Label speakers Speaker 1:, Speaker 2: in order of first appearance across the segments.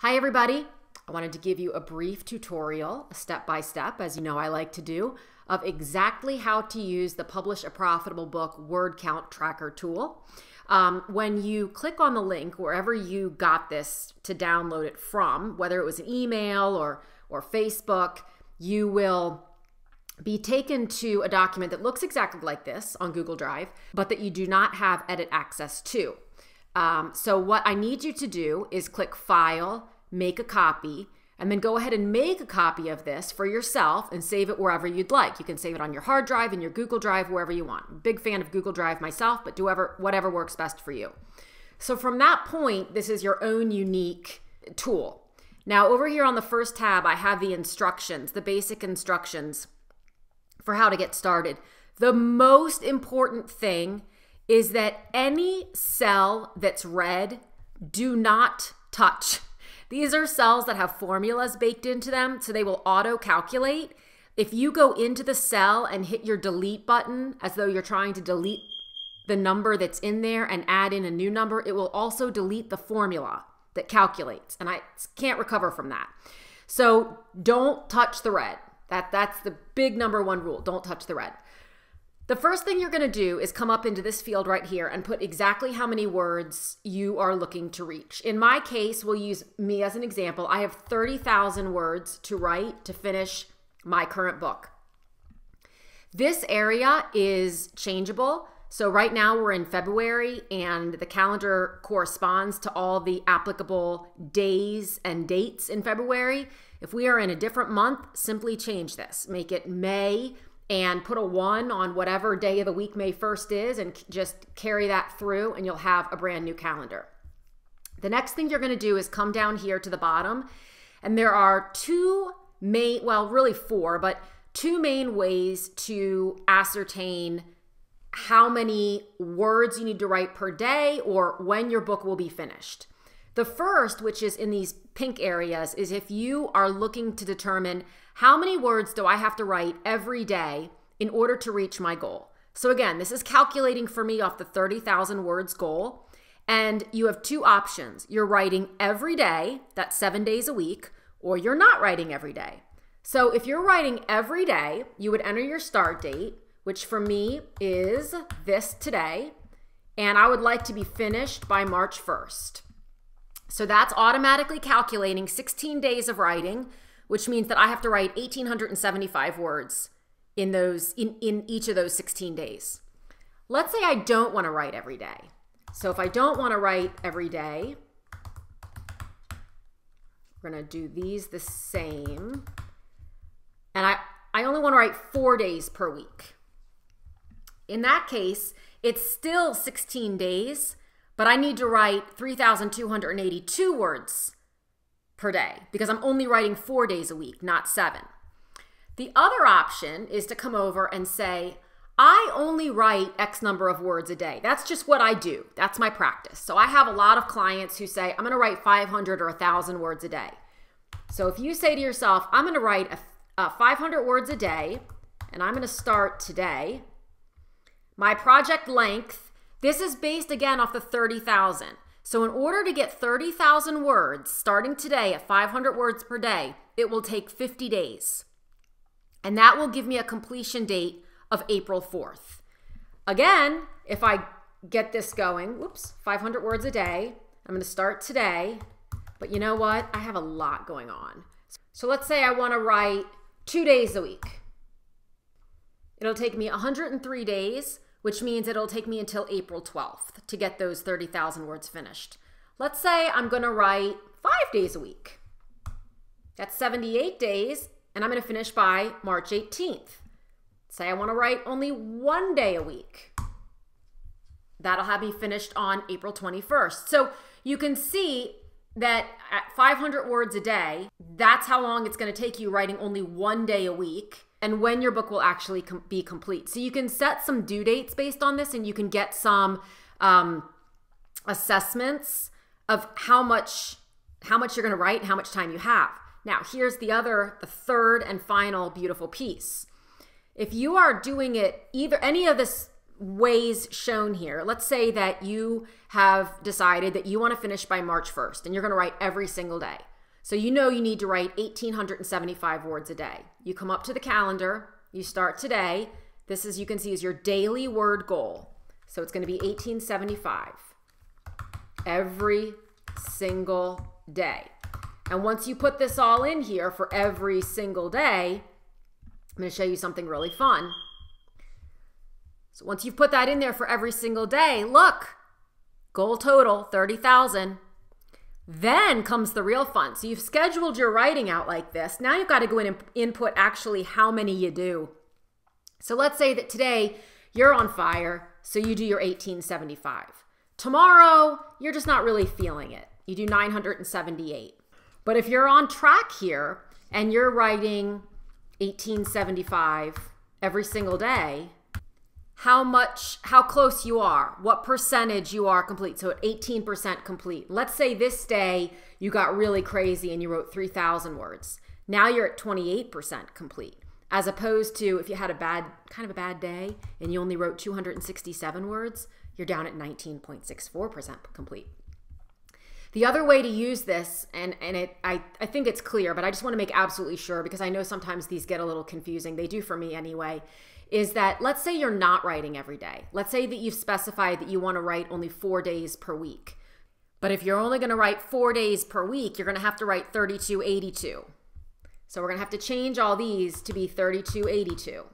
Speaker 1: Hi everybody, I wanted to give you a brief tutorial, a step-by-step, as you know I like to do, of exactly how to use the Publish a Profitable Book word count tracker tool. When you click on the link, wherever you got this to download it from, whether it was an email or Facebook, you will be taken to a document that looks exactly like this on Google Drive, but that you do not have edit access to. So what I need you to do is click File, Make a Copy, and then go ahead and make a copy of this for yourself and save it wherever you'd like. You can save it on your hard drive, in your Google Drive, wherever you want. I'm a big fan of Google Drive myself, but do whatever works best for you. So from that point, this is your own unique tool. Now over here on the first tab, I have the instructions, the basic instructions for how to get started. The most important thing is that any cell that's red, do not touch. These are cells that have formulas baked into them, so they will auto-calculate. If you go into the cell and hit your delete button, as though you're trying to delete the number that's in there and add in a new number, it will also delete the formula that calculates, and I can't recover from that. So don't touch the red. That's the big number one rule, don't touch the red. The first thing you're going to do is come up into this field right here and put exactly how many words you are looking to reach. In my case, we'll use me as an example. I have 30,000 words to write to finish my current book. This area is changeable. So right now we're in February and the calendar corresponds to all the applicable days and dates in February. If we are in a different month, simply change this. Make it May and put a 1 on whatever day of the week May 1st is and just carry that through and you'll have a brand new calendar. The next thing you're going to do is come down here to the bottom, and there are two main, well really four, but two main ways to ascertain how many words you need to write per day or when your book will be finished. The first, which is in these pink areas, is if you are looking to determine how many words do I have to write every day in order to reach my goal. So again, this is calculating for me off the 30,000 words goal. And you have two options. You're writing every day, that's 7 days a week, or you're not writing every day. So if you're writing every day, you would enter your start date, which for me is this today, and I would like to be finished by March 1st. So that's automatically calculating 16 days of writing, which means that I have to write 1,875 words in each of those 16 days. Let's say I don't want to write every day. So if I don't want to write every day, we're going to do these the same. And I only want to write 4 days per week. In that case, it's still 16 days, but I need to write 3,282 words per day because I'm only writing 4 days a week, not 7. The other option is to come over and say, I only write X number of words a day. That's just what I do. That's my practice. So I have a lot of clients who say, I'm going to write 500 or 1,000 words a day. So if you say to yourself, I'm going to write 500 words a day, and I'm going to start today, my project length, this is based again off the 30,000. So in order to get 30,000 words starting today at 500 words per day, it will take 50 days. And that will give me a completion date of April 4th. Again, if I get this going, 500 words a day, I'm going to start today. But you know what? I have a lot going on. So let's say I want to write 2 days a week. It'll take me 103 days, which means it'll take me until April 12th to get those 30,000 words finished. Let's say I'm going to write 5 days a week. That's 78 days, and I'm going to finish by March 18th. Say I want to write only 1 day a week. That'll have me finished on April 21st. So you can see that at 500 words a day, that's how long it's going to take you writing only 1 day a week, and when your book will actually be complete. So you can set some due dates based on this, and you can get some assessments of how much you're going to write and how much time you have. Now, here's the third and final beautiful piece. If you are doing it any of this ways shown here. Let's say that you have decided that you want to finish by March 1st and you're going to write every single day. So you know you need to write 1,875 words a day. You come up to the calendar, you start today. This, as you can see, is your daily word goal. So it's going to be 1,875 every single day. And once you put this all in here for every single day, I'm going to show you something really fun. So once you've put that in there for every single day, look, goal total, 30,000. Then comes the real fun. So you've scheduled your writing out like this. Now you've got to go in and input actually how many you do. So let's say that today you're on fire, so you do your 1,875. Tomorrow, you're just not really feeling it. You do 978. But if you're on track here and you're writing 1,875 every single day, how close you are, what percentage you are complete. So at 18% complete. Let's say this day you got really crazy and you wrote 3,000 words. Now you're at 28% complete. As opposed to if you had a bad day and you only wrote 267 words, you're down at 19.64% complete. The other way to use this, and I think it's clear, but I just want to make absolutely sure because I know sometimes these get a little confusing. They do for me anyway. Is that let's say you're not writing every day. Let's say that you've specified that you want to write only 4 days per week. But if you're only going to write 4 days per week, you're going to have to write 3282. So we're going to have to change all these to be 3282.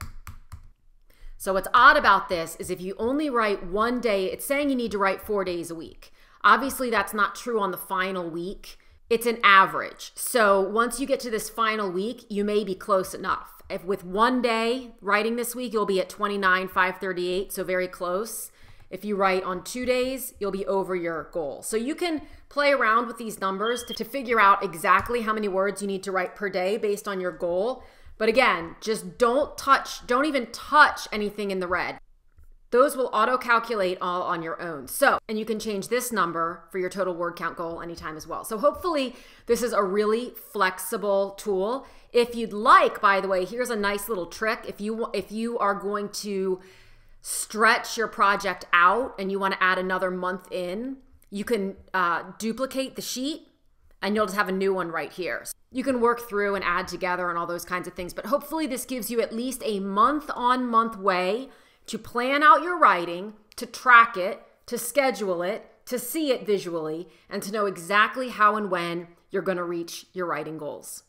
Speaker 1: So what's odd about this is if you only write 1 day, it's saying you need to write 4 days a week. Obviously, that's not true on the final week. It's an average. So once you get to this final week, you may be close enough. If with 1 day writing this week, you'll be at 29,538, so very close. If you write on 2 days, you'll be over your goal. So you can play around with these numbers to figure out exactly how many words you need to write per day based on your goal. But again, just don't even touch anything in the red. Those will auto-calculate all on your own. So, and you can change this number for your total word count goal anytime as well. So hopefully this is a really flexible tool. If you'd like, by the way, here's a nice little trick. If you are going to stretch your project out and you want to add another month in, you can duplicate the sheet and you'll just have a new one right here. You can work through and add together and all those kinds of things. But hopefully this gives you at least a month-on-month way to plan out your writing, to track it, to schedule it, to see it visually, and to know exactly how and when you're going to reach your writing goals.